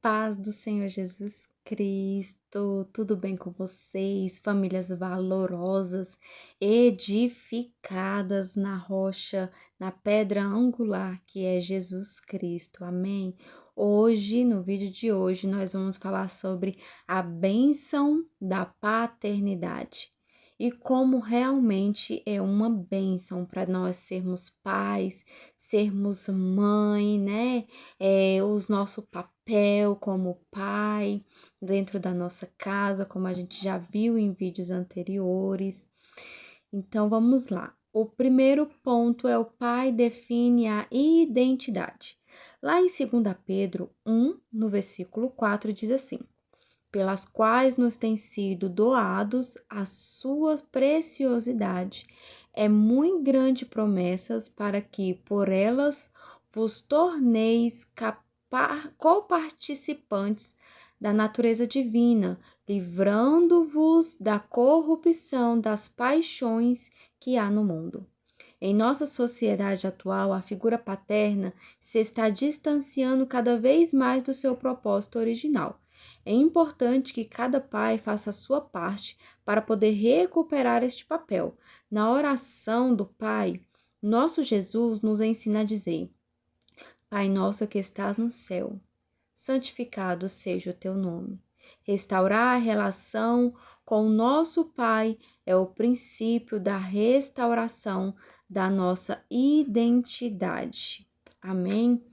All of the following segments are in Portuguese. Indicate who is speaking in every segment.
Speaker 1: paz do Senhor Jesus Cristo, tudo bem com vocês? Famílias valorosas, edificadas na rocha, na pedra angular que é Jesus Cristo, amém? Hoje, no vídeo de hoje, nós vamos falar sobre a bênção da paternidade e como realmente é uma bênção para nós sermos pais, sermos mãe, né? O nosso papel como pai dentro da nossa casa, como a gente já viu em vídeos anteriores. Então vamos lá. O primeiro ponto é: o pai define a identidade. Lá em 2 Pedro 1, no versículo 4, diz assim: pelas quais nos têm sido doados a sua preciosidade. É muito grande promessas para que por elas vos torneis coparticipantes da natureza divina, livrando-vos da corrupção das paixões que há no mundo. Em nossa sociedade atual, a figura paterna se está distanciando cada vez mais do seu propósito original. É importante que cada pai faça a sua parte para poder recuperar este papel. Na oração do Pai, nosso Jesus nos ensina a dizer: Pai nosso que estás no céu, santificado seja o teu nome. Restaurar a relação com o nosso Pai é o princípio da restauração da nossa identidade. Amém?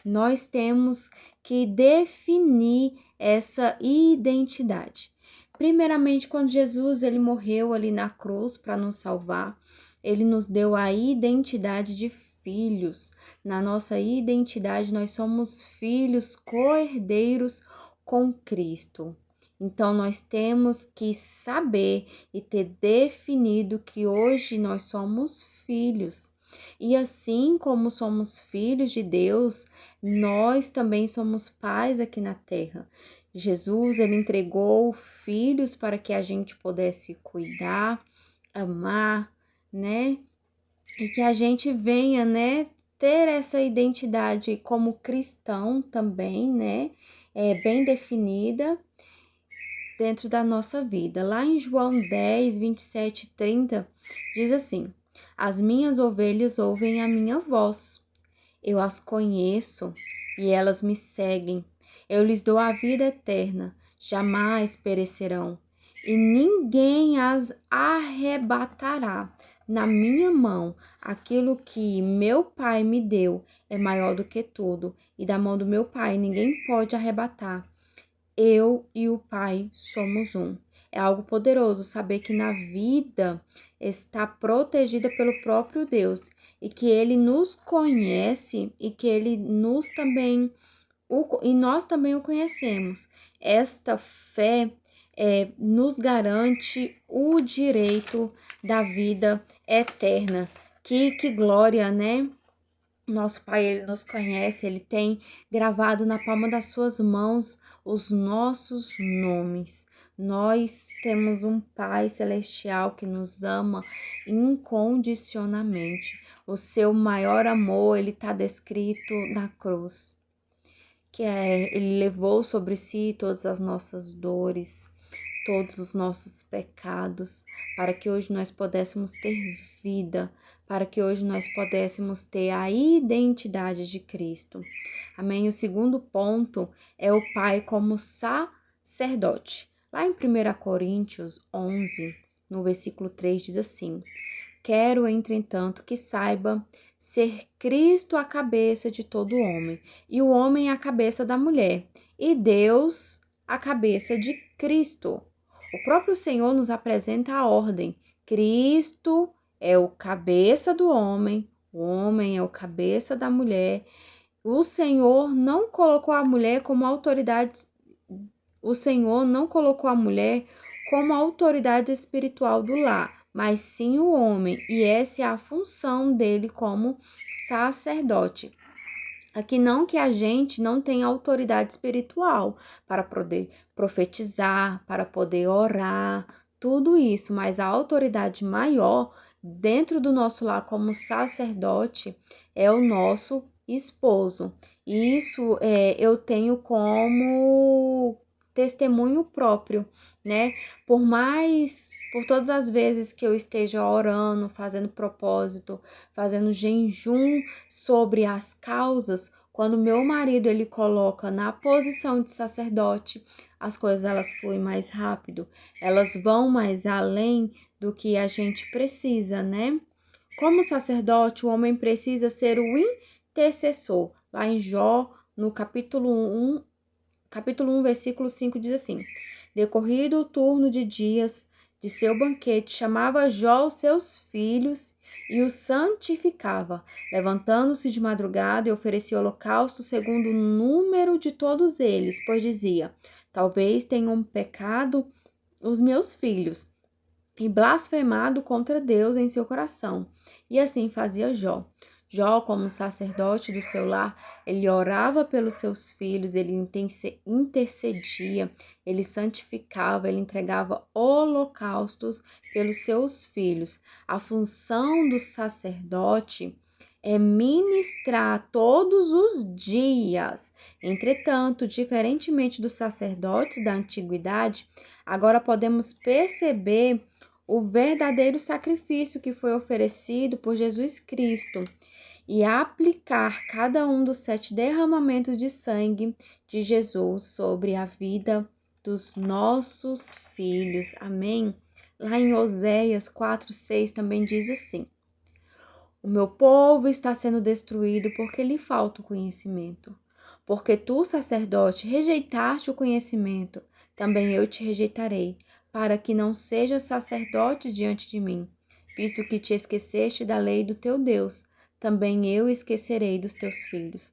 Speaker 1: Nós temos que definir essa identidade. Primeiramente, quando Jesus ele morreu ali na cruz para nos salvar, ele nos deu a identidade de filhos. Na nossa identidade, nós somos filhos co-herdeiros com Cristo. Então, nós temos que saber e ter definido que hoje nós somos filhos. E assim como somos filhos de Deus, nós também somos pais aqui na terra. Jesus, ele entregou filhos para que a gente pudesse cuidar, amar, né? E que a gente venha, né, ter essa identidade como cristão também, né? Bem definida dentro da nossa vida. Lá em João 10, 27 e 30, diz assim: as minhas ovelhas ouvem a minha voz. Eu as conheço e elas me seguem. Eu lhes dou a vida eterna, jamais perecerão, e ninguém as arrebatará. Na minha mão, aquilo que meu Pai me deu é maior do que tudo, e da mão do meu Pai ninguém pode arrebatar. Eu e o Pai somos um. É algo poderoso saber que na vida está protegida pelo próprio Deus e que Ele nos conhece e que Ele nos também e nós também o conhecemos. Esta fé nos garante o direito da vida eterna. Que glória, né? Nosso Pai, Ele nos conhece, Ele tem gravado na palma das suas mãos os nossos nomes. Nós temos um Pai celestial que nos ama incondicionalmente. O seu maior amor, ele está descrito na cruz, ele levou sobre si todas as nossas dores, todos os nossos pecados, para que hoje nós pudéssemos ter vida, para que hoje nós pudéssemos ter a identidade de Cristo. Amém? O segundo ponto é o Pai como sacerdote. Lá em 1 Coríntios 11, no versículo 3, diz assim: quero, entretanto, que saiba ser Cristo a cabeça de todo homem, e o homem a cabeça da mulher, e Deus a cabeça de Cristo. O próprio Senhor nos apresenta a ordem. Cristo é o cabeça do homem, o homem é o cabeça da mulher. O Senhor não colocou a mulher como autoridade, o Senhor não colocou a mulher como autoridade espiritual do lar, mas sim o homem, e essa é a função dele como sacerdote. Aqui não que a gente não tenha autoridade espiritual para poder profetizar, para poder orar, tudo isso, mas a autoridade maior dentro do nosso lar como sacerdote é o nosso esposo. E isso eu tenho como testemunho próprio, né? Por todas as vezes que eu esteja orando, fazendo propósito, fazendo jejum sobre as causas, quando meu marido ele coloca na posição de sacerdote, as coisas elas fluem mais rápido, elas vão mais além do que a gente precisa, né? Como sacerdote, o homem precisa ser o intercessor. Lá em Jó, no capítulo 1, versículo 5 diz assim: Decorrido o turno de dias de seu banquete, chamava Jó os seus filhos e os santificava, levantando-se de madrugada e oferecia holocausto segundo o número de todos eles, pois dizia: Talvez tenham pecado os meus filhos e blasfemado contra Deus em seu coração. E assim fazia Jó. Jó, como sacerdote do seu lar, ele orava pelos seus filhos, ele intercedia, ele santificava, ele entregava holocaustos pelos seus filhos. A função do sacerdote é ministrar todos os dias. Entretanto, diferentemente dos sacerdotes da antiguidade, agora podemos perceber o verdadeiro sacrifício que foi oferecido por Jesus Cristo e aplicar cada um dos 7 derramamentos de sangue de Jesus sobre a vida dos nossos filhos. Amém? Lá em Oséias 4:6 também diz assim: O meu povo está sendo destruído porque lhe falta o conhecimento. Porque tu, sacerdote, rejeitaste o conhecimento, também eu te rejeitarei, para que não sejas sacerdote diante de mim. Visto que te esqueceste da lei do teu Deus, também eu esquecerei dos teus filhos.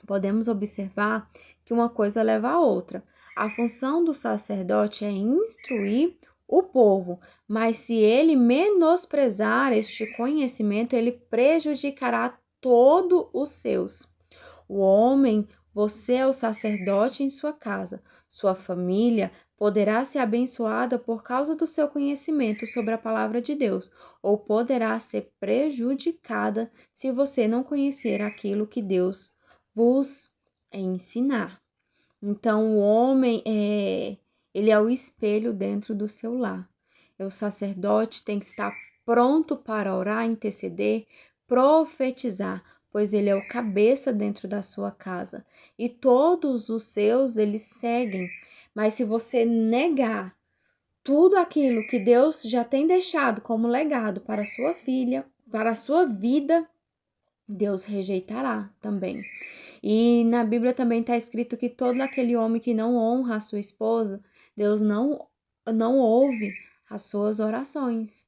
Speaker 1: Podemos observar que uma coisa leva a outra. A função do sacerdote é instruir o povo, mas se ele menosprezar este conhecimento, ele prejudicará todos os seus. O homem, você é o sacerdote em sua casa. Sua família poderá ser abençoada por causa do seu conhecimento sobre a palavra de Deus, ou poderá ser prejudicada se você não conhecer aquilo que Deus vos ensinar. Então, o homem ele é o espelho dentro do seu lar. O sacerdote tem que estar pronto para orar, interceder, profetizar, pois ele é o cabeça dentro da sua casa. E todos os seus, eles seguem. Mas se você negar tudo aquilo que Deus já tem deixado como legado para a sua filha, para a sua vida, Deus rejeitará também. E na Bíblia também está escrito que todo aquele homem que não honra a sua esposa, Deus não ouve as suas orações.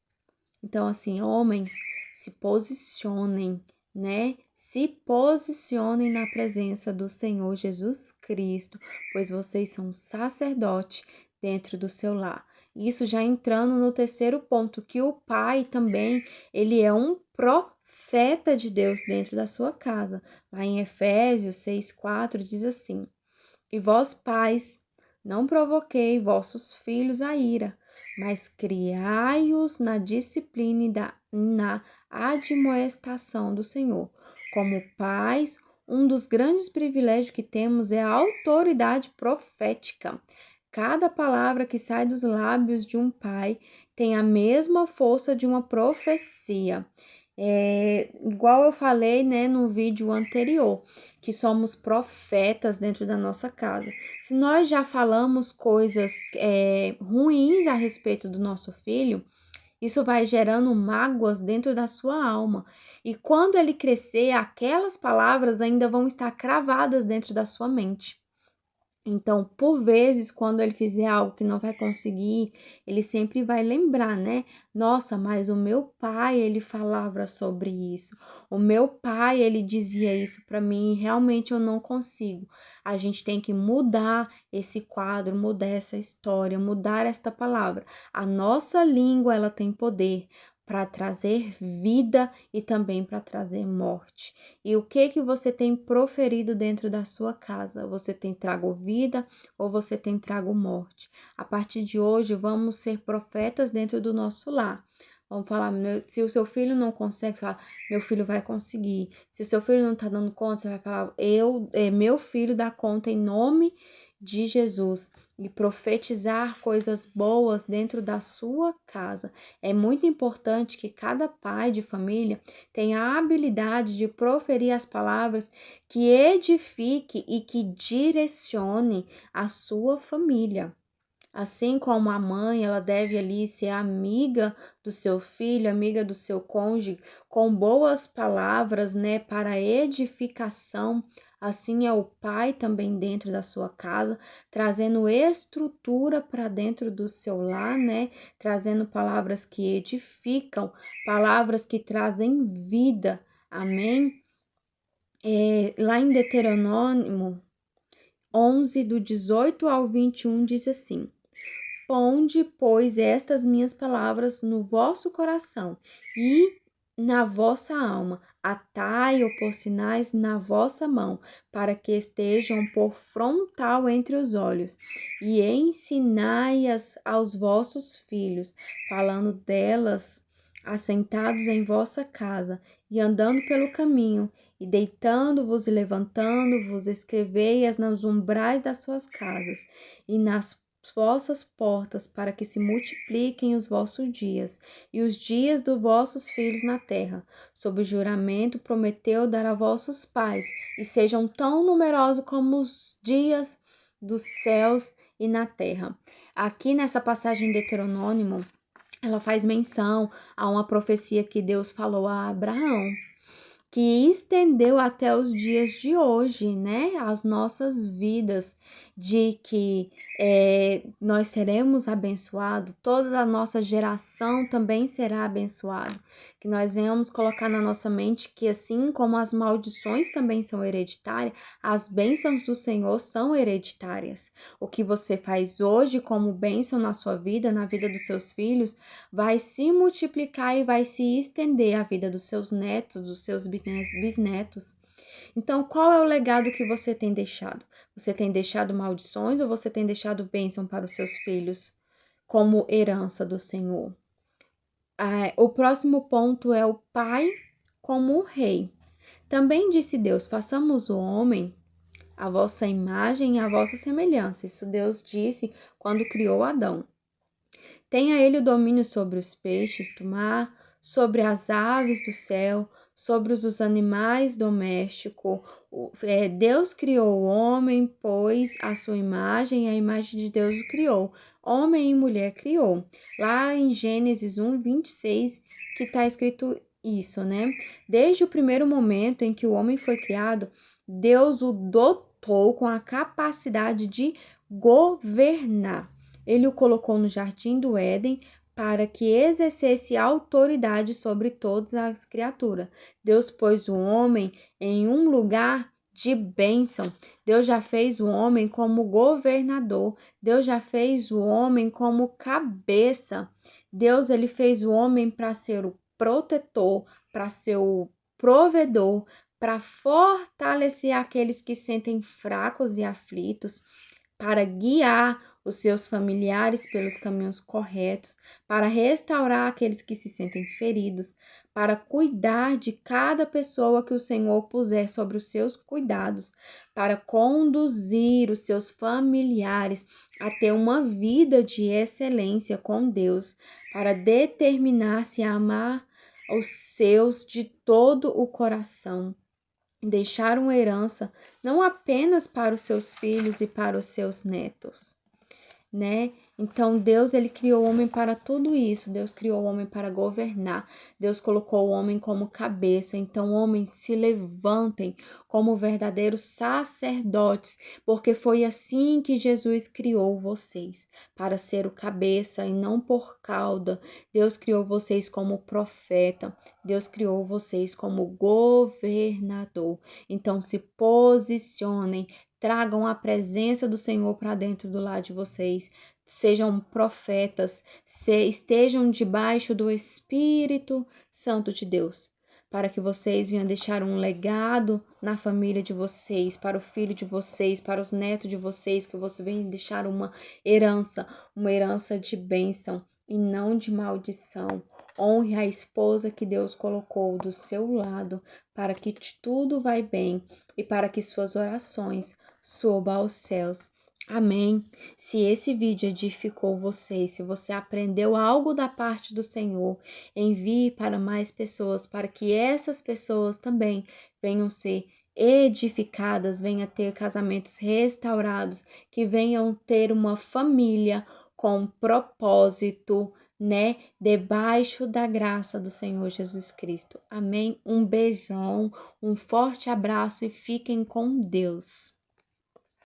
Speaker 1: Então, assim, homens, se posicionem, né? Se posicionem na presença do Senhor Jesus Cristo, pois vocês são sacerdote dentro do seu lar. Isso já entrando no terceiro ponto, que o pai também, ele é um profeta de Deus dentro da sua casa. Lá em Efésios 6:4 diz assim: E vós, pais, não provoquei vossos filhos a ira, mas criai-os na disciplina e na admoestação do Senhor. Como pais, um dos grandes privilégios que temos é a autoridade profética. Cada palavra que sai dos lábios de um pai tem a mesma força de uma profecia. Igual eu falei, né, no vídeo anterior, que somos profetas dentro da nossa casa. Se nós já falamos coisas ruins a respeito do nosso filho, isso vai gerando mágoas dentro da sua alma. E quando ele crescer, aquelas palavras ainda vão estar cravadas dentro da sua mente. Então, por vezes, quando ele fizer algo que não vai conseguir, ele sempre vai lembrar, né? Nossa, mas o meu pai, ele falava sobre isso. O meu pai, ele dizia isso para mim e realmente eu não consigo. A gente tem que mudar esse quadro, mudar essa história, mudar esta palavra. A nossa língua, ela tem poder para trazer vida e também para trazer morte. E o que você tem proferido dentro da sua casa? Você tem trago vida ou você tem trago morte? A partir de hoje, vamos ser profetas dentro do nosso lar. Vamos falar, se o seu filho não consegue, você fala, meu filho vai conseguir. Se o seu filho não tá dando conta, você vai falar, meu filho dá conta em nome de Jesus. E profetizar coisas boas dentro da sua casa. É muito importante que cada pai de família tenha a habilidade de proferir as palavras que edifique e que direcione a sua família. Assim como a mãe, ela deve ali ser amiga do seu filho, amiga do seu cônjuge, com boas palavras, né, para edificação. Assim é o pai também dentro da sua casa, trazendo estrutura para dentro do seu lar, né, trazendo palavras que edificam, palavras que trazem vida. Amém? Lá em Deuteronômio 11, do 18 ao 21, diz assim: Ponde, pois, estas minhas palavras no vosso coração e na vossa alma, atai-o por sinais na vossa mão, para que estejam por frontal entre os olhos, e ensinai-as aos vossos filhos, falando delas assentados em vossa casa, e andando pelo caminho, e deitando-vos e levantando-vos, escrevei-as nos umbrais das suas casas, e nas vossas portas, para que se multipliquem os vossos dias e os dias dos vossos filhos na terra. Sob o juramento prometeu dar a vossos pais, e sejam tão numerosos como os dias dos céus e na terra. Aqui nessa passagem de Deuteronômio, ela faz menção a uma profecia que Deus falou a Abraão, que estendeu até os dias de hoje, né? As nossas vidas, de que nós seremos abençoados, toda a nossa geração também será abençoada. Que nós venhamos colocar na nossa mente que, assim como as maldições também são hereditárias, as bênçãos do Senhor são hereditárias. O que você faz hoje como bênção na sua vida, na vida dos seus filhos, vai se multiplicar e vai se estender à vida dos seus netos, dos seus bisnetos. Então, qual é o legado que você tem deixado? Você tem deixado maldições ou você tem deixado bênção para os seus filhos como herança do Senhor? O próximo ponto é o pai como o rei. Também disse Deus: façamos o homem a vossa imagem e a vossa semelhança. Isso Deus disse quando criou Adão. Tenha ele o domínio sobre os peixes do mar, sobre as aves do céu, sobre os animais domésticos. Deus criou o homem, pois a sua imagem, a imagem de Deus o criou. Homem e mulher criou. Lá em Gênesis 1, 26, que está escrito isso, né? Desde o primeiro momento em que o homem foi criado, Deus o dotou com a capacidade de governar. Ele o colocou no jardim do Éden para que exercesse autoridade sobre todas as criaturas. Deus pôs o homem em um lugar de bênção. Deus já fez o homem como governador. Deus já fez o homem como cabeça. Deus ele fez o homem para ser o protetor, para ser o provedor, para fortalecer aqueles que sentem fracos e aflitos, para guiar os seus familiares pelos caminhos corretos, para restaurar aqueles que se sentem feridos, para cuidar de cada pessoa que o Senhor puser sobre os seus cuidados, para conduzir os seus familiares a ter uma vida de excelência com Deus, para determinar-se a amar os seus de todo o coração. Deixar uma herança não apenas para os seus filhos e para os seus netos, né? Então Deus ele criou o homem para tudo isso. Deus criou o homem para governar. Deus colocou o homem como cabeça. Então homens, se levantem como verdadeiros sacerdotes, porque foi assim que Jesus criou vocês, para ser o cabeça e não por cauda. Deus criou vocês como profeta. Deus criou vocês como governador. Então se posicionem, tragam a presença do Senhor para dentro do lar de vocês. Sejam profetas, estejam debaixo do Espírito Santo de Deus, para que vocês venham deixar um legado na família de vocês, para o filho de vocês, para os netos de vocês, que você venha deixar uma herança de bênção e não de maldição. Honre a esposa que Deus colocou do seu lado, para que tudo vai bem e para que suas orações subam aos céus. Amém. Se esse vídeo edificou você, se você aprendeu algo da parte do Senhor, envie para mais pessoas, para que essas pessoas também venham ser edificadas, venham ter casamentos restaurados, que venham ter uma família com propósito, né? Debaixo da graça do Senhor Jesus Cristo. Amém. Um beijão, um forte abraço e fiquem com Deus.